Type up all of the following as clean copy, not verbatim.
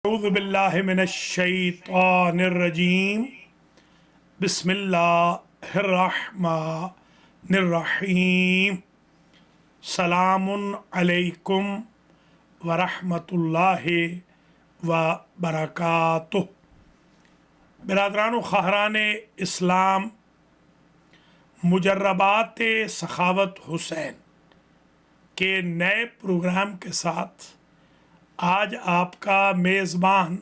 أعوذ بالله من الشيطان الرجيم بسم الله الرحمن الرحيم سلام علیکم ورحمۃ اللہ وبرکاتہ۔ برادران و خواہران اسلام، مجربات سخاوت حسین کے نئے پروگرام کے ساتھ آج آپ کا میزبان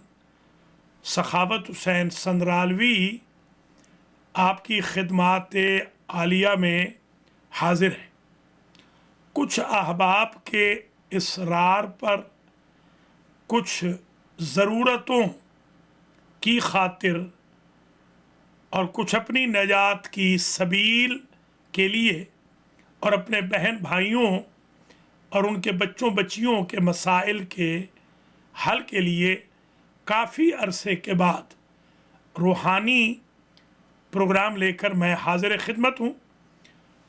سخاوت حسین سندرالوی آپ کی خدمات عالیہ میں حاضر ہے۔ کچھ احباب کے اصرار پر، کچھ ضرورتوں کی خاطر اور کچھ اپنی نجات کی سبیل کے لیے اور اپنے بہن بھائیوں اور ان کے بچوں بچیوں کے مسائل کے حل کے لیے کافی عرصے کے بعد روحانی پروگرام لے کر میں حاضر خدمت ہوں۔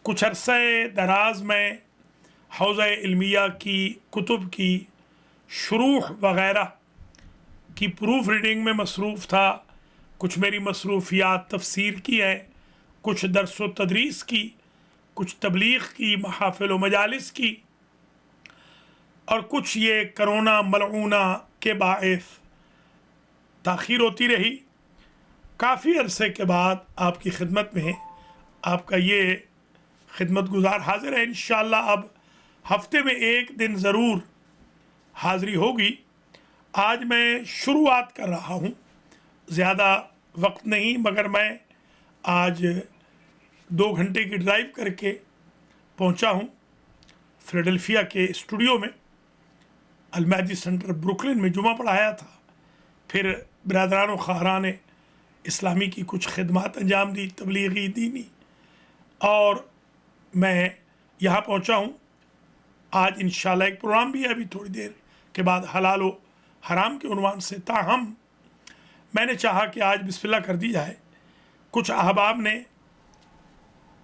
کچھ عرصہ دراز میں حوزہ علمیہ کی کتب کی شروح وغیرہ کی پروف ریڈنگ میں مصروف تھا۔ کچھ میری مصروفیات تفسیر کی ہیں، کچھ درس و تدریس کی، کچھ تبلیغ کی، محافل و مجالس کی، اور کچھ یہ کرونا ملعونہ کے باعث تاخیر ہوتی رہی۔ کافی عرصے کے بعد آپ کی خدمت میں آپ کا یہ خدمت گزار حاضر ہے۔ انشاءاللہ اب ہفتے میں ایک دن ضرور حاضری ہوگی۔ آج میں شروعات کر رہا ہوں، زیادہ وقت نہیں، مگر میں آج 2 گھنٹے کی ڈرائیو کر کے پہنچا ہوں فیلاڈلفیا کے اسٹوڈیو میں۔ المہدی سینٹر بروکلن میں جمعہ پڑھایا تھا، پھر برادران و خواہران اسلامی کی کچھ خدمات انجام دی، تبلیغی دینی، اور میں یہاں پہنچا ہوں۔ آج انشاءاللہ ایک پروگرام بھی ہے ابھی تھوڑی دیر کے بعد حلال و حرام کے عنوان سے، تاہم میں نے چاہا کہ آج بسم اللہ کر دی جائے۔ کچھ احباب نے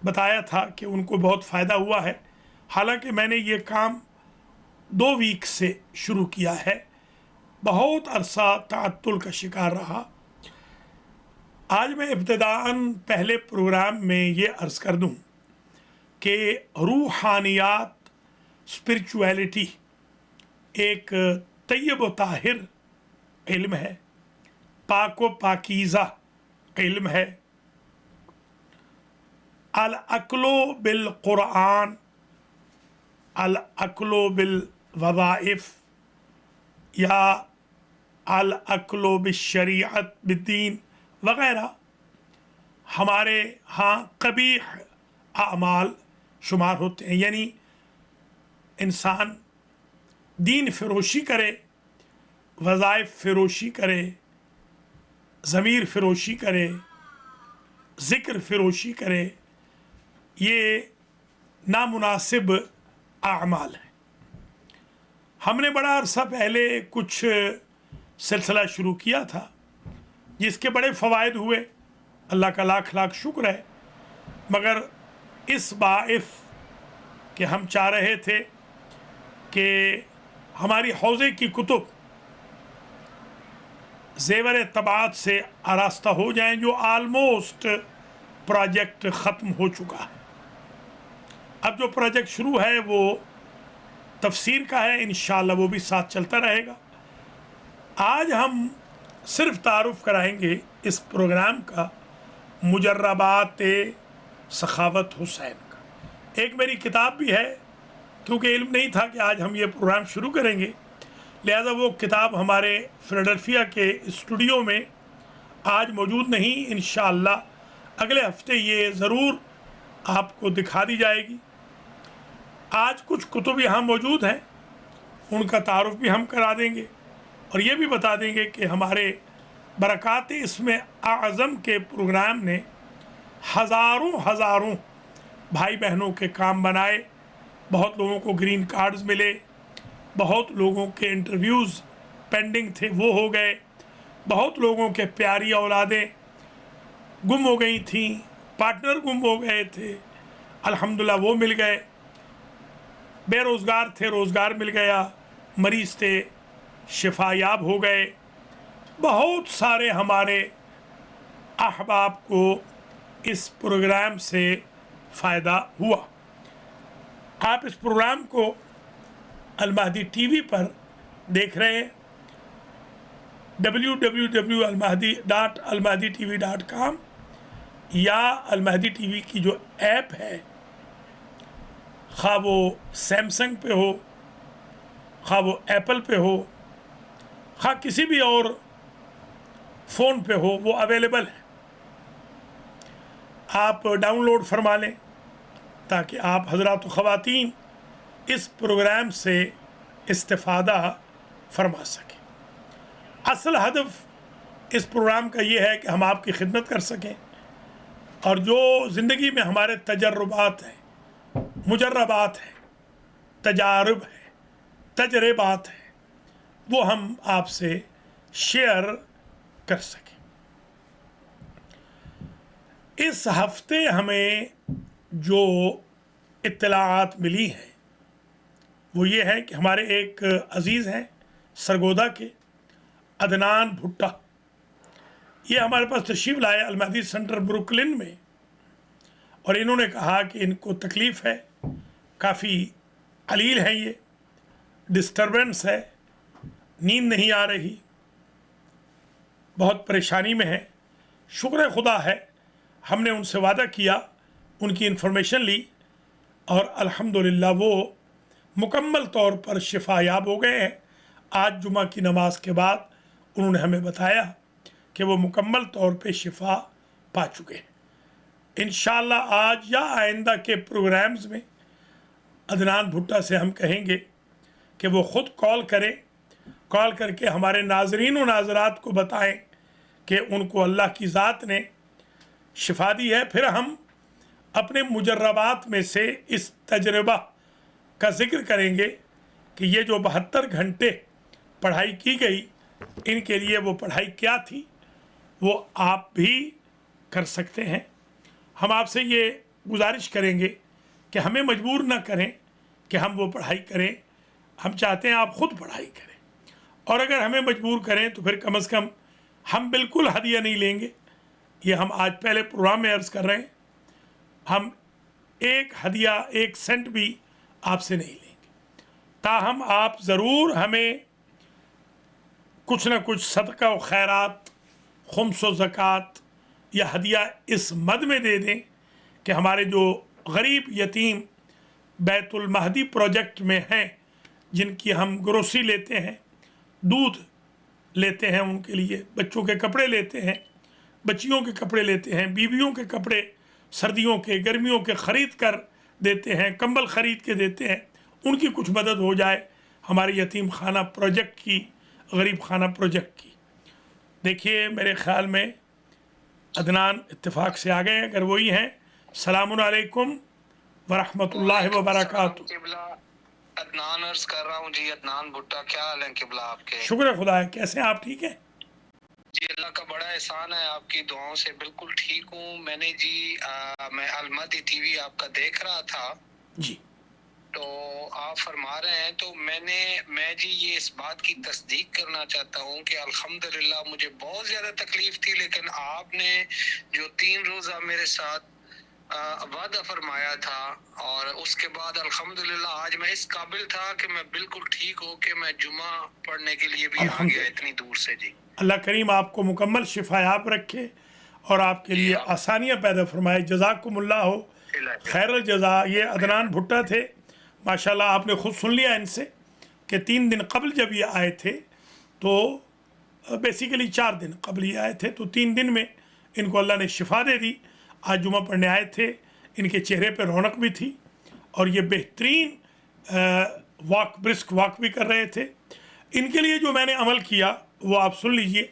بتایا تھا کہ ان کو بہت فائدہ ہوا ہے، حالانکہ میں نے یہ کام 2 ویک سے شروع کیا ہے، بہت عرصہ تعطل کا شکار رہا۔ آج میں ابتداءً پہلے پروگرام میں یہ عرض کر دوں کہ روحانیات، اسپرچویلٹی ایک طیب و طاہر علم ہے، پاک و پاکیزہ علم ہے۔ العقل بالقرآن، العقل بالوظائف، یا العقل بالشریعت بالدین وغیرہ ہمارے ہاں قبیح اعمال شمار ہوتے ہیں، یعنی انسان دین فروشی کرے، وظائف فروشی کرے، ضمیر فروشی کرے، ذکر فروشی کرے، یہ نامناسب اعمال ہیں۔ ہم نے بڑا عرصہ پہلے کچھ سلسلہ شروع کیا تھا جس کے بڑے فوائد ہوئے، اللہ کا لاکھ لاکھ شکر ہے، مگر اس باعث کہ ہم چاہ رہے تھے کہ ہماری حوزے کی کتب زیور طباعت سے آراستہ ہو جائیں، جو آلموسٹ پروجیکٹ ختم ہو چکا ہے۔ اب جو پروجیکٹ شروع ہے وہ تفسیر کا ہے، انشاءاللہ وہ بھی ساتھ چلتا رہے گا۔ آج ہم صرف تعارف کرائیں گے اس پروگرام کا مجربات سخاوت حسین کا۔ ایک میری کتاب بھی ہے، کیونکہ علم نہیں تھا کہ آج ہم یہ پروگرام شروع کریں گے، لہذا وہ کتاب ہمارے فیلاڈلفیا کے اسٹوڈیو میں آج موجود نہیں۔ انشاءاللہ اگلے ہفتے یہ ضرور آپ کو دکھا دی جائے گی۔ آج کچھ کتب یہاں موجود ہیں، ان کا تعارف بھی ہم کرا دیں گے، اور یہ بھی بتا دیں گے کہ ہمارے برکات اسم اعظم کے پروگرام نے ہزاروں بھائی بہنوں کے کام بنائے، بہت لوگوں کو گرین کارڈز ملے، بہت لوگوں کے انٹرویوز پینڈنگ تھے وہ ہو گئے، بہت لوگوں کے پیاری اولادیں گم ہو گئی تھیں، پارٹنر گم ہو گئے تھے، الحمدللہ وہ مل گئے، بے روزگار تھے روزگار مل گیا، مریض تھے شفا یاب ہو گئے، بہت سارے ہمارے احباب کو اس پروگرام سے فائدہ ہوا. آپ اس پروگرام کو المہدی ٹی وی پر دیکھ رہے ہیں www.almahdi.almahditv.com یا المہدی ٹی وی کی جو ایپ ہے خواہ وہ سیمسنگ پہ ہو خواہ وہ ایپل پہ ہو خواہ کسی بھی اور فون پہ ہو وہ اویلیبل ہے. آپ ڈاؤن لوڈ فرما لیں تاکہ آپ حضرات و خواتین اس پروگرام سے استفادہ فرما سکیں. اصل ہدف اس پروگرام کا یہ ہے کہ ہم آپ کی خدمت کر سکیں اور جو زندگی میں ہمارے تجربات ہیں مجربات ہیں تجارب ہیں تجربات ہیں وہ ہم آپ سے شیئر کر سکیں. اس ہفتے ہمیں جو اطلاعات ملی ہیں وہ یہ ہے کہ ہمارے ایک عزیز ہیں سرگودا کے عدنان بھٹا، یہ ہمارے پاس تشریف لائے المہدی سینٹر بروکلن میں، اور انہوں نے کہا کہ ان کو تکلیف ہے، کافی علیل ہے، یہ ڈسٹربنس ہے، نیند نہیں آ رہی، بہت پریشانی میں ہے. شکر خدا ہے ہم نے ان سے وعدہ کیا، ان کی انفارمیشن لی اور الحمدللہ وہ مکمل طور پر شفا یاب ہو گئے ہیں. آج جمعہ کی نماز کے بعد انہوں نے ہمیں بتایا کہ وہ مکمل طور پہ شفا پا چکے ہیں. انشاءاللہ آج یا آئندہ کے پروگرامز میں عدنان بھٹا سے ہم کہیں گے کہ وہ خود کال کر کے ہمارے ناظرین و ناظرات کو بتائیں کہ ان کو اللہ کی ذات نے شفا دی ہے. پھر ہم اپنے مجربات میں سے اس تجربہ کا ذکر کریں گے کہ یہ جو 72 گھنٹے پڑھائی کی گئی ان کے لیے وہ پڑھائی کیا تھی، وہ آپ بھی کر سکتے ہیں. ہم آپ سے یہ گزارش کریں گے کہ ہمیں مجبور نہ کریں کہ ہم وہ پڑھائی کریں، ہم چاہتے ہیں آپ خود پڑھائی کریں، اور اگر ہمیں مجبور کریں تو پھر کم از کم ہم بالکل ہدیہ نہیں لیں گے. یہ ہم آج پہلے پروگرام میں عرض کر رہے ہیں، ہم ایک ہدیہ 1 سینٹ بھی آپ سے نہیں لیں گے، تاہم آپ ضرور ہمیں کچھ نہ کچھ صدقہ و خیرات، خمس و زکوٰۃ یا ہدیہ اس مد میں دے دیں کہ ہمارے جو غریب یتیم بیت المہدی پروجیکٹ میں ہیں، جن کی ہم گروسری لیتے ہیں، دودھ لیتے ہیں ان کے لیے، بچوں کے کپڑے لیتے ہیں، بچیوں کے کپڑے لیتے ہیں، بیویوں کے کپڑے سردیوں کے گرمیوں کے خرید کر دیتے ہیں، کمبل خرید کے دیتے ہیں، ان کی کچھ مدد ہو جائے ہمارے یتیم خانہ پروجیکٹ کی، غریب خانہ پروجیکٹ کی. دیکھیے میرے خیال میں عدنان اتفاق سے آ گئے، اگر وہی ہیں. السلام علیکم ورحمۃ اللہ وبرکاتہ. عدنان عرض کر رہا ہوں جی. عدنان بھٹا، کیا حال ہے قبلہ آپ کے؟ شکر خدا ہے. کیسے ہیں آپ؟ ٹھیک ہیں جی، اللہ کا بڑا احسان ہے، آپ کی دعاؤں سے بالکل ٹھیک ہوں. میں نے جی میں المہدی ٹی وی آپ کا دیکھ رہا تھا جی. تو آپ فرما رہے ہیں تو میں جی یہ اس بات کی تصدیق کرنا چاہتا ہوں کہ الحمدللہ مجھے بہت زیادہ تکلیف تھی، لیکن آپ نے جو 3 روزہ میرے ساتھ وعدہ فرمایا تھا اور اس کے بعد الحمدللہ آج میں اس قابل تھا کہ میں بالکل ٹھیک ہو کہ میں جمعہ پڑھنے کے لیے بھی آ گیا اتنی دور سے. جی اللہ کریم آپ کو مکمل شفا یاب رکھے اور آپ کے لیے آسانیاں پیدا فرمائے. جزاکم اللہ ہو خیر الجزا. یہ عدنان بھٹا تھے ماشاءاللہ، آپ نے خود سن لیا ان سے کہ 3 دن قبل جب یہ آئے تھے تو بیسیکلی 4 دن قبل یہ آئے تھے تو 3 دن میں ان کو اللہ نے شفا دے دی. آج جمعہ پڑھنے آئے تھے، ان کے چہرے پہ رونق بھی تھی اور یہ بہترین برسک واک بھی کر رہے تھے. ان کے لیے جو میں نے عمل کیا وہ آپ سن لیجئے،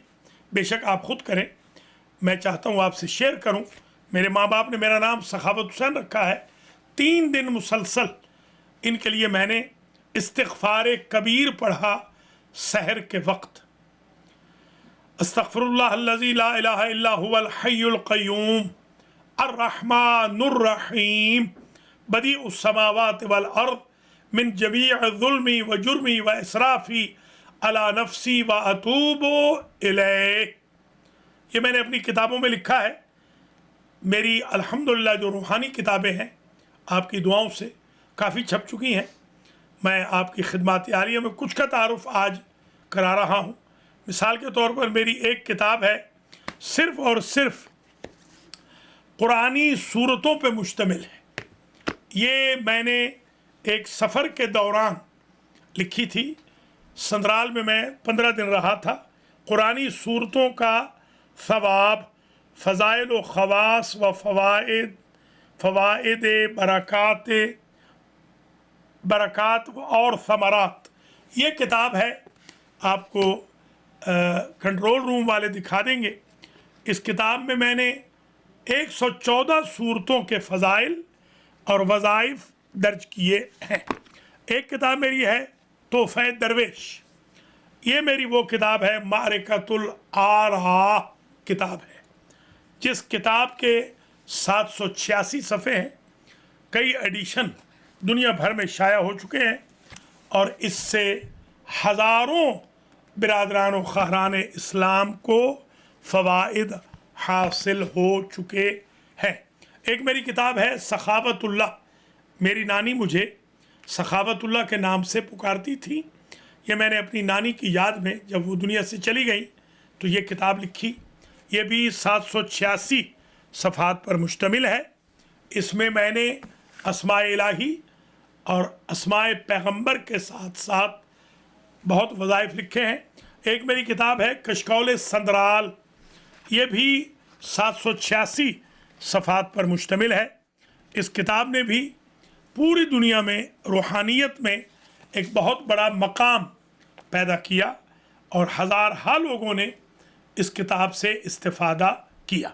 بے شک آپ خود کریں، میں چاہتا ہوں آپ سے شیئر کروں. میرے ماں باپ نے میرا نام سخاوت حسین رکھا ہے. 3 دن مسلسل ان کے لیے میں نے استغفار کبیر پڑھا سحر کے وقت. استغفر اللہ الذی لا الہ الا هو الحی القیوم الرحمن الرحیم بدیع السماوات والارض من جمیع ظلمی و جرمی و اسرافی अला नफ्सी व अतूबु इलैह। ये मैंने अपनी किताबों में लिखा है। मेरी अल्हम्दुलिल्लाह जो रूहानी किताबें हैं आपकी दुआओं से काफ़ी छप चुकी हैं। मैं आपकी खिदमत आलिया में कुछ का तारुफ आज करा रहा हूँ। मिसाल के तौर पर मेरी एक किताब है सिर्फ़ और सिर्फ कुरानी सूरतों पे मुश्तमिल है। ये मैंने एक सफ़र के दौरान लिखी थी। संदराल में मैं 15 दिन रहा था। कुरानी सूरतों का सवाब, फ़ज़ाइल व ख़वास व फ़वाइद बरक़ात और समरात, ये किताब है। आपको कंट्रोल रूम वाले दिखा देंगे। इस किताब में मैंने 114 सूरतों के फ़ज़ाइल और वज़ाइफ दर्ज किए हैं। एक किताब मेरी है तोहफ़े दरवेश। ये मेरी वो किताब है, मारिकतुल आरा किताब है, जिस किताब के 786 सफ़े हैं। कई एडिशन दुनिया भर में शाया हो चुके हैं और इससे हज़ारों बिरादरान व ख़ारान इस्लाम को फ़वाइद हासिल हो चुके हैं। एक मेरी किताब है सखावतुल्लाह। मेरी नानी मुझे सखावतुल्लाह के नाम से पुकारती थी। ये मैंने अपनी नानी की याद में, जब वो दुनिया से चली गई, तो ये किताब लिखी। ये भी 786 सफ़ात पर मुश्तमिल है। इसमें मैंने अस्माए इलाही और अस्माए पैगंबर के साथ साथ बहुत वज़ाइफ लिखे हैं। एक मेरी किताब है कशकौल संदराल। ये भी 786 सफ़ात पर मुश्तमिल है। इस किताब ने भी पूरी दुनिया में रूहानियत में एक बहुत बड़ा मकाम पैदा किया और हज़ार लोगों ने इस किताब से इस्तिफ़ादा किया।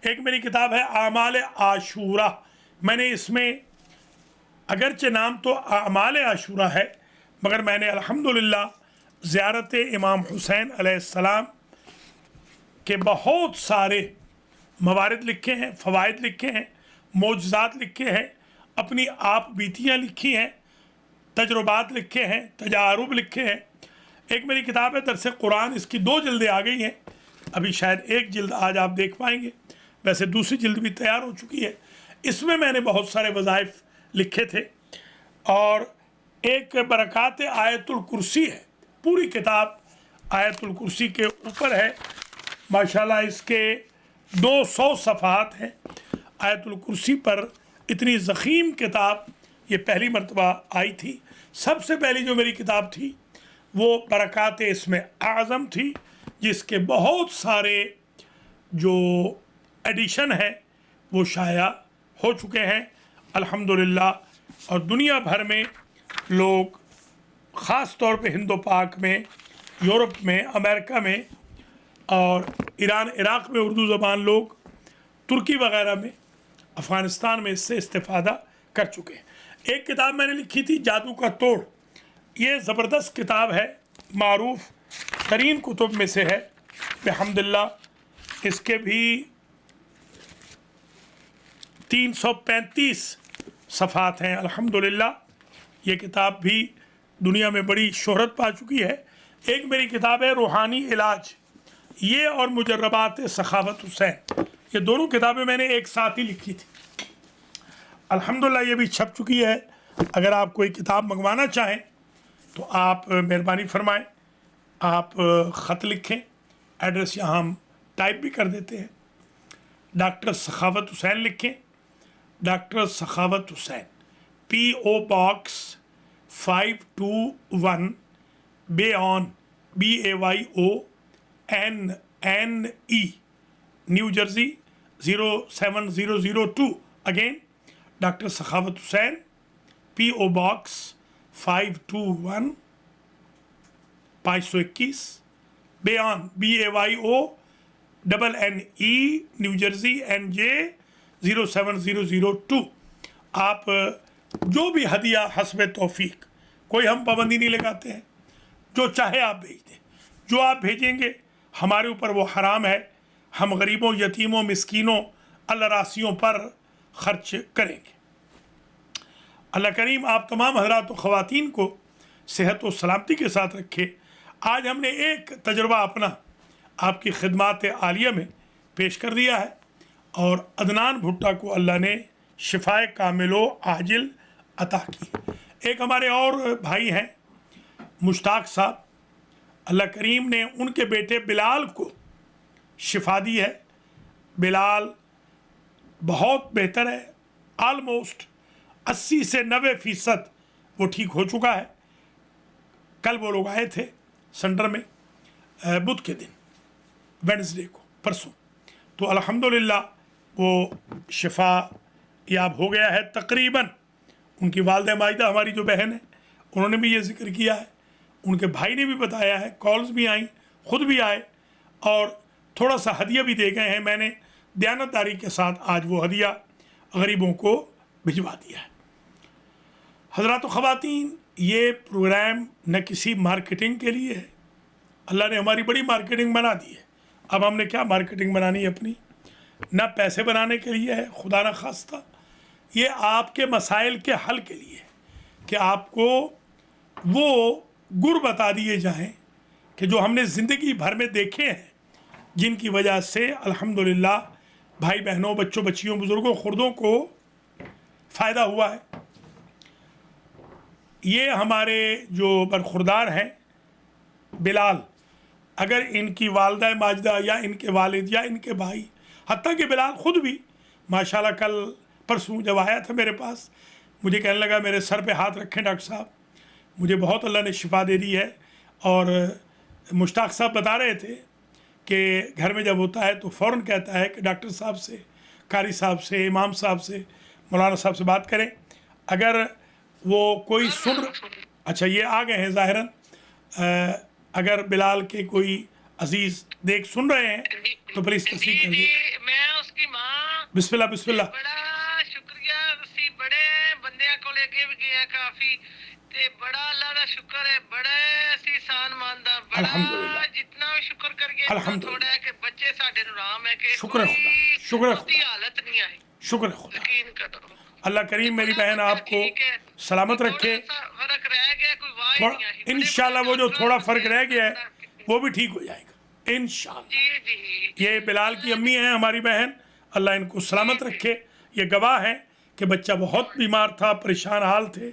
एक मेरी किताब है आमाल आशूरा। मैंने इसमें अगरचे नाम तो आमाल आशूरा है, मगर मैंने अल्हम्दुलिल्लाह ज़ियारत इमाम हुसैन अलैहिस्सलाम के बहुत सारे मवारिद लिखे हैं, फ़वाइद लिखे हैं, मौजज़ात लिखे हैं, अपनी आप बीतियाँ लिखी हैं, तजुर्बात लिखे हैं, तजारुब लिखे हैं। एक मेरी किताब है दरस कुरान। इसकी 2 जिल्दें आ गई हैं। अभी शायद एक जिल्द आज आप देख पाएंगे, वैसे दूसरी जिल्द भी तैयार हो चुकी है। इसमें मैंने बहुत सारे वज़ाइफ लिखे थे। और एक बरक़ात आयतुल कुर्सी है। पूरी किताब आयतुल कुर्सी के ऊपर है। माशाल्लाह इसके 200 सफ़ात हैं। आयतुल कुर्सी पर इतनी ज़ख़ीम किताब ये पहली मरतबा आई थी। सबसे पहली जो मेरी किताब थी वो बरक़ात इसमें आज़म थी, जिसके बहुत सारे जो एडिशन है वो शाया हो चुके हैं अल्हम्दुलिल्लाह। और दुनिया भर में लोग, ख़ास तौर पे हिंदो पाक में, यूरोप में, अमेरिका में और ईरान इराक़ में उर्दू ज़बान लोग, तुर्की वग़ैरह में, अफ़गानिस्तान में इससे इस्तिफ़ादा कर चुके हैं। एक किताब मैंने लिखी थी जादू का तोड़। ये ज़बरदस्त किताब है, मारूफ़ तरीन कुतुब में से है बिहम्दिल्लाह। इसके भी 335 सफ़ात हैं अल्हम्दुलिल्लाह। ये किताब भी दुनिया में बड़ी शोहरत पा चुकी है। एक मेरी किताब है रूहानी इलाज, ये और मुजर्रबात सखावत हुसैन। ये दोनों किताबें मैंने एक साथ ही लिखी थी अल्हम्दुलिल्लाह। ये भी छप चुकी है। अगर आप कोई किताब मंगवाना चाहें तो आप मेहरबानी फरमाएं, आप ख़त लिखें। एड्रेस यहाँ हम टाइप भी कर देते हैं। डॉक्टर सखावत हुसैन लिखें, doctor Sakhawat Hussain, P.O. Box 521 Bayonne BAYONNE New Jersey 07002। Again doctor Sakhawat Hussain, P.O. Box 521 521 Bayonne BAYONNE New Jersey NJ 07002। आप जो भी हदिया हस्ब तौफीक, कोई हम पाबंदी नहीं लगाते हैं, जो चाहे आप भेज दें। जो आप भेजेंगे हमारे ऊपर वो हराम है। हम गरीबों, यतीमों, मिस्कीनों, अल्लारासियों पर ख़र्च करेंगे। अल्लाह करीम आप तमाम हज़रात व ख़वातीन को सेहत व सलामती के साथ रखे। आज हमने एक तजुर्बा अपना आपकी खिदमात आलिया में पेश कर दिया है और अदनान भुट्टा को अल्लाह ने शिफाए कामिलो आजिल अता की। एक हमारे और भाई हैं मुश्ताक साहब, अल्लाह करीम ने उनके बेटे बिलाल को शिफा दी है। बिलाल बहुत बेहतर है, आलमोस्ट 80 से 90% वो ठीक हो चुका है। कल वो लोग आए थे सेंटर में बुध के दिन, वेडनेसडे को, परसों, तो अल्हम्दुलिल्लाह वो शिफा याब हो गया है तकरीबन। उनकी वालदा माजिदा हमारी जो बहन है उन्होंने भी ये जिक्र किया है, उनके भाई ने भी बताया है, कॉल्स भी आई, ख़ुद भी आए और थोड़ा सा हदिया भी दे गए हैं। मैंने दयानतदारी के साथ आज वो हदिया गरीबों को भिजवा दिया है। हज़रात व ख़वातीन, ये प्रोग्राम न किसी मार्केटिंग के लिए है, अल्लाह ने हमारी बड़ी मार्केटिंग बना दी है। अब हमने क्या मार्केटिंग बनानी है अपनी, ना पैसे बनाने के लिए है, खुदा न खास्ता, ये आपके मसाइल के हल के लिए है कि आपको वो गुर बता दिए जाएं कि जो हमने ज़िंदगी भर में देखे हैं, जिनकी वजह से अल्हम्दुलिल्लाह भाई बहनों, बच्चों बच्चियों, बुज़ुर्गों, खुर्दों को फ़ायदा हुआ है। ये हमारे जो बरखुरदार हैं बिलाल, अगर इनकी वालदा माजिदा या इनके वालिद या इनके भाई, हत्ता कि बिलाल ख़ुद भी माशाल्लाह कल परसों जब आया था मेरे पास, मुझे कहने लगा मेरे सर पे हाथ रखें डॉक्टर साहब, मुझे बहुत अल्लाह ने शिफा दे दी है। और मुश्ताक साहब बता रहे थे कि घर में जब होता है तो फ़ौरन कहता है कि डॉक्टर साहब से, कारी साहब से, इमाम साहब से, मौलाना साहब से बात करें। अगर वो कोई सुन, अच्छा ये आ गए हैं ज़ाहिरन, अगर बिलाल के कोई अजीज़ देख सुन रहे हैं तो प्लीज़ तस्दीक करिए। मैं उसकी माँ, बिस्मिल्लाह बिस्मिल्लाह। बड़ा शुक्रिया, ਅਸੀਂ बड़े ਬੰਦਿਆਂ ਕੋਲ ਅੱਗੇ ਵੀ ਗਏ ਕਾਫੀ ਤੇ ਬੜਾ ਅੱਲਾ ਦਾ ਸ਼ੁਕਰ ਹੈ, ਬੜਾ ਅਸੀਂ ਸਾਨ ਮੰਨਦਾ, अल्हम्दुलिल्लाह, बड़ा जितना भी शुक्र करिए अल्हम्दुलिल्लाह। थोड़ा है कि बच्चे ਸਾਡੇ ਨੂੰ ਆਰਾਮ है कि शुक्र है खुदा, शुक्र है उसकी खुदा, हालत नहीं आई, शुक्र है खुदा। यकीन करो। अल्लाह करीम मेरी बहन आपको सलामत रखे। फर्क रह गया, कोई वाह थोड़ा नहीं आई, इंशाल्लाह वो जो थोड़ा फ़र्क रह गया है वो भी ठीक हो जाएगा इंशाल्लाह। जी जी। ये बिलाल की अम्मी हैं हमारी बहन, अल्लाह इनको सलामत रखे। ये गवाह हैं कि बच्चा बहुत बीमार था, परेशान हाल थे,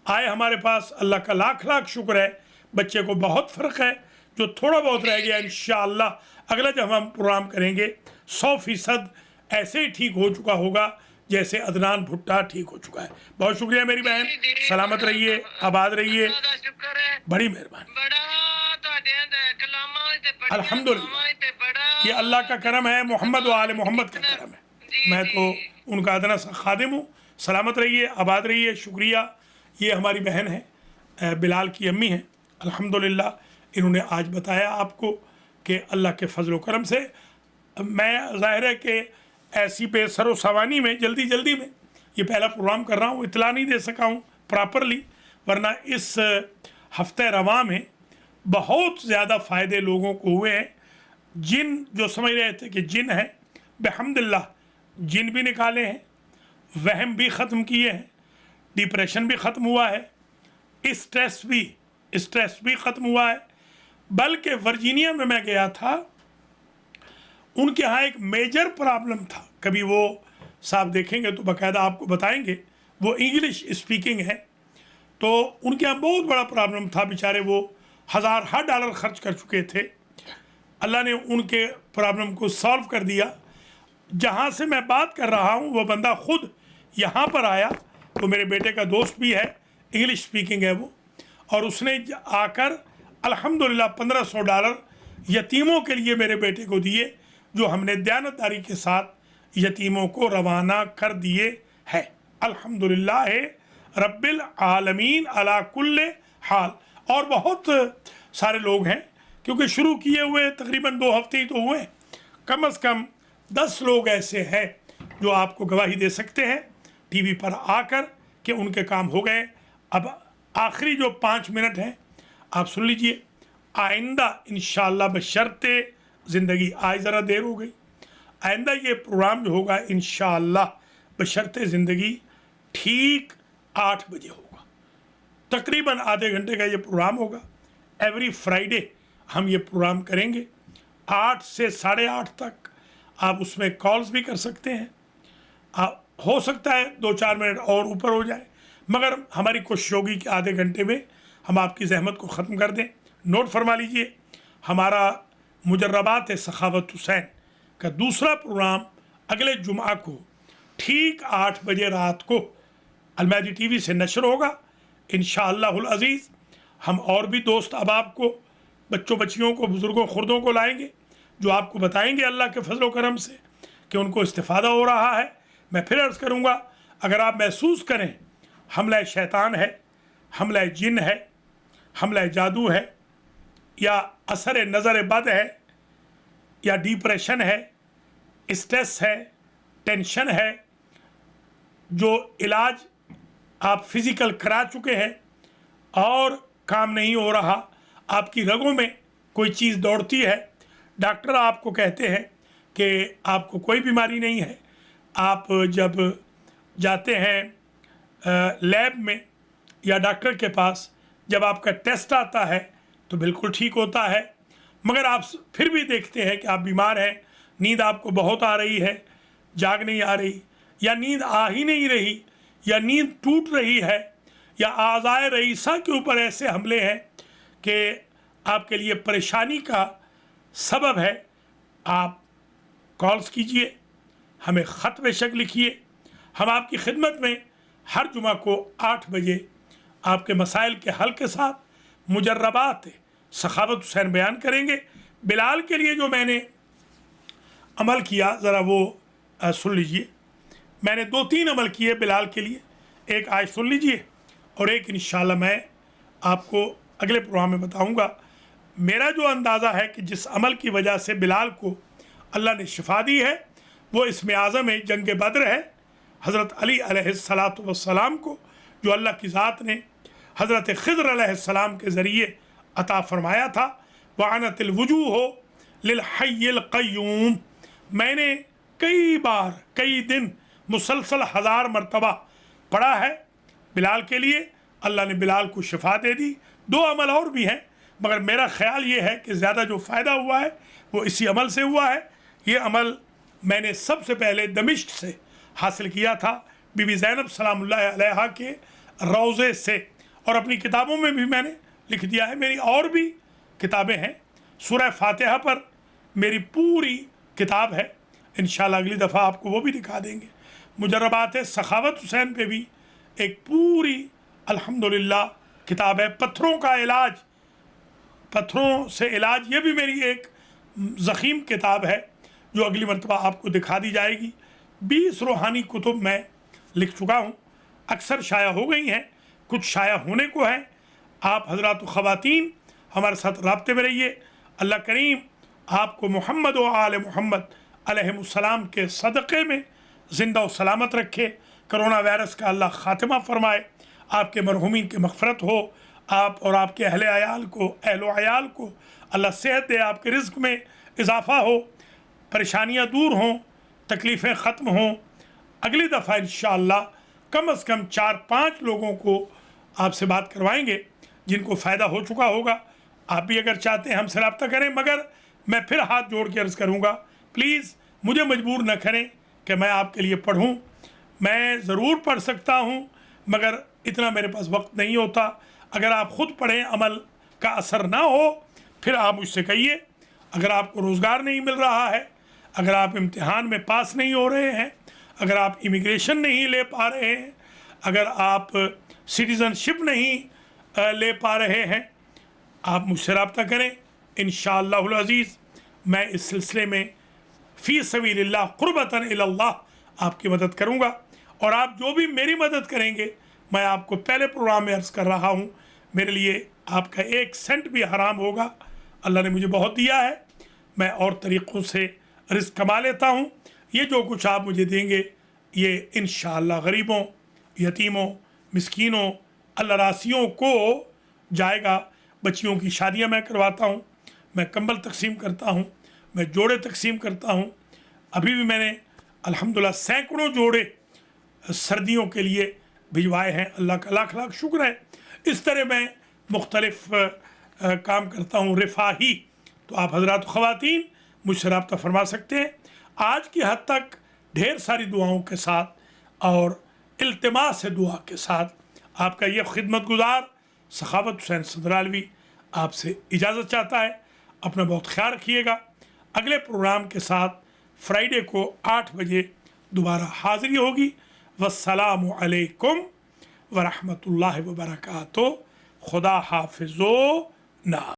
आए हमारे पास, अल्लाह का लाख लाख शुक्र है, बच्चे को बहुत फ़र्क है। जो थोड़ा बहुत रह गया इंशाअल्लाह अगला जब हम प्रोग्राम करेंगे 100% ऐसे ही ठीक हो चुका होगा जैसे अदनान भुट्टा ठीक हो चुका है। बहुत शुक्रिया मेरी बहन, सलामत रहिए, आबाद रहिए, ਦਾ ਸ਼ੁਕਰ ਹੈ, बड़ी मेहरबानी। बड़ा ਤੁਹਾਡੇ ਦੇ ਕਲਾਮਾਂ ਤੇ ਬੜੀਆਂ अल्हम्दुलिल्लाह, ਦੁਆਵਾਂ ਤੇ बड़ा ये अल्लाह का करम है, मोहम्मद व आले मोहम्मद का करम है। मैं तो उनका अदना सा खादिम हूँ। सलामत रहिए, आबाद रहिए, शुक्रिया। ये हमारी बहन है, बिलाल की अम्मी हैं, अल्हम्दुलिल्लाह। इन्होंने आज बताया आपको कि अल्लाह के फजल करम से मैं ज़ाहिर है कि ऐसी बेसरो सवानी में जल्दी में ये पहला प्रोग्राम कर रहा हूँ, इतला नहीं दे सका हूँ प्रॉपरली, वरना इस हफ्ते रवा में बहुत ज़्यादा फ़ायदे लोगों को हुए हैं। जिन जो समझ रहे थे कि जिन है, बिहम्दिल्लाह जिन भी निकाले हैं, वहम भी ख़त्म किए हैं, डिप्रेशन भी ख़त्म हुआ है, स्ट्रेस भी ख़त्म हुआ है। बल्कि वर्जीनिया में मैं गया था, उनके यहाँ एक मेजर प्रॉब्लम था, कभी वो साहब देखेंगे तो बाकायदा आपको बताएंगे, वो इंग्लिश स्पीकिंग है, तो उनके यहाँ बहुत बड़ा प्रॉब्लम था। बेचारे वो हज़ार डॉलर ख़र्च कर चुके थे, अल्लाह ने उनके प्रॉब्लम को सॉल्व कर दिया। जहाँ से मैं बात कर रहा हूँ वो बंदा ख़ुद यहाँ पर आया, वो मेरे बेटे का दोस्त भी है, इंग्लिश स्पीकिंग है वो, और उसने आकर अल्हम्दुलिल्लाह $1500 यतीमों के लिए मेरे बेटे को दिए, जो हमने दयानतदारी के साथ यतीमों को रवाना कर दिए है। अल्हम्दुलिल्लाह रब्बिल आलमीन अला कुल्ले हाल। और बहुत सारे लोग हैं, क्योंकि शुरू किए हुए तकरीबन 2 हफ्ते ही तो हुए, कम से कम 10 लोग ऐसे हैं जो आपको गवाही दे सकते हैं टीवी पर आकर कि उनके काम हो गए। अब आखिरी जो 5 मिनट हैं आप सुन लीजिए। आइंदा इंशाअल्लाह बशर्ते ज़िंदगी, आज ज़रा देर हो गई, आइंदा ये प्रोग्राम जो होगा इंशाअल्लाह बशर्ते ज़िंदगी ठीक 8 बजे होगा, तकरीबन आधे घंटे का ये प्रोग्राम होगा। एवरी फ्राइडे हम ये प्रोग्राम करेंगे 8 से 8:30 तक। आप उसमें कॉल्स भी कर सकते हैं। हो सकता है 2-4 मिनट और ऊपर हो जाए, मगर हमारी कोशिश होगी कि आधे घंटे में हम आपकी ज़हमत को ख़त्म कर दें। नोट फरमा लीजिए, हमारा मुजर्रबात सखावत हुसैन का दूसरा प्रोग्राम अगले जुमा को ठीक 8 बजे रात को अलमहदी टीवी से नशर होगा इंशाअल्लाहुल अज़ीज़। हम और भी दोस्त अहबाब को, बच्चों बच्चियों को, बुज़ुर्गों खुर्दों को लाएंगे जो आपको बताएंगे अल्लाह के फजल व करम से कि उनको इस्तिफ़ादा हो रहा है। मैं फिर अर्ज़ करूँगा, अगर आप महसूस करें हमला शैतान है, हमला जिन है, हमला जादू है, या असर नज़र बद है, या डिप्रेशन है, स्ट्रेस है, टेंशन है, जो इलाज आप फिज़िकल करा चुके हैं और काम नहीं हो रहा, आपकी रगों में कोई चीज़ दौड़ती है, डॉक्टर आपको कहते हैं कि आपको कोई बीमारी नहीं है, आप जब जाते हैं लैब में या डॉक्टर के पास, जब आपका टेस्ट आता है तो बिल्कुल ठीक होता है, मगर आप फिर भी देखते हैं कि आप बीमार हैं, नींद आपको बहुत आ रही है, जाग नहीं आ रही, या नींद आ ही नहीं रही, या नींद टूट रही है, या आज़ाए रईसा के ऊपर ऐसे हमले हैं कि आपके लिए परेशानी का सबब है। आप कॉल्स कीजिए, हमें ख़त बेशक लिखिए, हम आपकी खिदमत में हर जुमा को 8 बजे आपके मसाइल के हल के साथ मुजर्रबात सखावत हुसैन बयान करेंगे। बिलाल के लिए जो मैंने अमल किया ज़रा वो सुन लीजिए। मैंने 2-3 अमल किए बिलाल के लिए, एक आज सुन लीजिए और एक इंशाअल्लाह मैं आपको अगले प्रोग्राम में बताऊंगा। मेरा जो अंदाज़ा है कि जिस अमल की वजह से बिलाल को अल्लाह ने शिफा दी है वो इसमें आज़म है जंग बद्र है। हज़रत अली अलैहिस्सलातु वस्सलाम को जो अल्लाह की ज़ात ने हज़रत ख़िज़र अलैहिस्सलाम के ज़रिए अता फ़रमाया था, वअनतिल वजूह लिल हय्यिल क़य्यूम। मैंने कई बार कई दिन मुसलसल 1000 मरतबा पढ़ा है बिलाल के लिए, अल्लाह ने बिलाल को शिफा दे दी। 2 अमल और भी हैं, मगर मेरा ख़्याल ये है कि ज़्यादा जो फ़ायदा हुआ है वो इसी अमल से हुआ है। ये अमल मैंने सबसे पहले दमिश्क से हासिल किया था, बीबी ज़ैनब सलामुल्लाह अलैहा के रोज़े से, और अपनी किताबों में भी मैंने लिख दिया है। मेरी और भी किताबें हैं, सूरह फातिहा पर मेरी पूरी किताब है, इंशाअल्लाह अगली दफ़ा आपको वो भी दिखा देंगे। मुजर्रबात सखावत हुसैन पे भी एक पूरी अल्हम्दुलिल्लाह किताब है। पत्थरों का इलाज, पत्थरों से इलाज, ये भी मेरी एक ज़ख़ीम किताब है जो अगली मरतबा आपको दिखा दी जाएगी। 20 रूहानी कुतुब मैं लिख चुका हूँ, अक्सर शाया हो गई हैं, कुछ शाया होने को हैं। आप हज़रात ख़वातीन हमारे साथ राब्ते में रहिए। अल्लाह करीम आपको मोहम्मद व आले मोहम्मद अलैहिमुस्सलाम के सदक़े में ज़िंदा व सलामत रखे। करोना वायरस का अल्लाह ख़ातिमा फ़रमाए, आपके मरहूमीन की मग़फ़रत हो, आप और आपके अहले अयाल को अल्लाह सेहत दे, आपके रिज़्क़ में इजाफ़ा हो, परेशानियाँ दूर हों, तकलीफ़ें ख़त्म हों। अगली दफ़ा इंशाअल्लाह कम से कम 4-5 लोगों को आपसे बात करवाएंगे जिनको फ़ायदा हो चुका होगा। आप भी अगर चाहते हैं हमसे रब्ता करें, मगर मैं फिर हाथ जोड़ के अर्ज़ करूँगा, प्लीज़ मुझे मजबूर न करें कि मैं आपके लिए पढ़ूँ। मैं ज़रूर पढ़ सकता हूँ, मगर इतना मेरे पास वक्त नहीं होता। अगर आप ख़ुद पढ़ें, अमल का असर ना हो, फिर आप मुझसे कहिए। अगर आपको रोज़गार नहीं मिल रहा है, अगर आप इम्तिहान में पास नहीं हो रहे हैं, अगर आप इमिग्रेशन नहीं ले पा रहे हैं, अगर आप सिटीज़नशिप नहीं ले पा रहे हैं, आप मुझसे रब्ता करें। इंशाअल्लाहुल अज़ीज़ मैं इस सिलसिले में फ़ी सबीलिल्लाह क़ुर्बतन इलल्लाह आपकी मदद करूँगा, और आप जो भी मेरी मदद करेंगे, मैं आपको पहले प्रोग्राम में अर्ज़ कर रहा हूँ, मेरे लिए आपका 1 सेंट भी हराम होगा। अल्लाह ने मुझे बहुत दिया है, मैं और तरीक़ों से रिज़्क़ कमा लेता हूँ। ये जो कुछ आप मुझे देंगे ये इंशाअल्लाह गरीबों, यतीमों, मिस्कीनों, अल्लारासियों को जाएगा। बच्चियों की शादियाँ मैं करवाता हूँ, मैं कंबल तकसीम करता हूँ, मैं जोड़े तकसीम करता हूँ। अभी भी मैंने अल्हम्दुलिल्लाह सैकड़ों जोड़े सर्दियों के लिए भिजवाए हैं, अल्लाह का लाख लाख शुक्र है। इस तरह मैं मुख्तलिफ़ काम करता हूँ रिफाही, तो आप हजरात ख़वातीन मुझसे रब्ता फरमा सकते हैं। आज की हद तक ढेर सारी दुआओं के साथ और इल्तिमास दुआ के साथ आपका ये खिदमत गुजार सखावत हुसैन संदरालवी आपसे इजाज़त चाहता है। अपना बहुत ख्याल रखिएगा। अगले प्रोग्राम के साथ फ्राइडे को 8 बजे दोबारा हाज़िरी होगी। वस्सलामु अलैकुम वरहमतुल्लाहि वबरकातुहू। खुदा हाफिज़ो ना।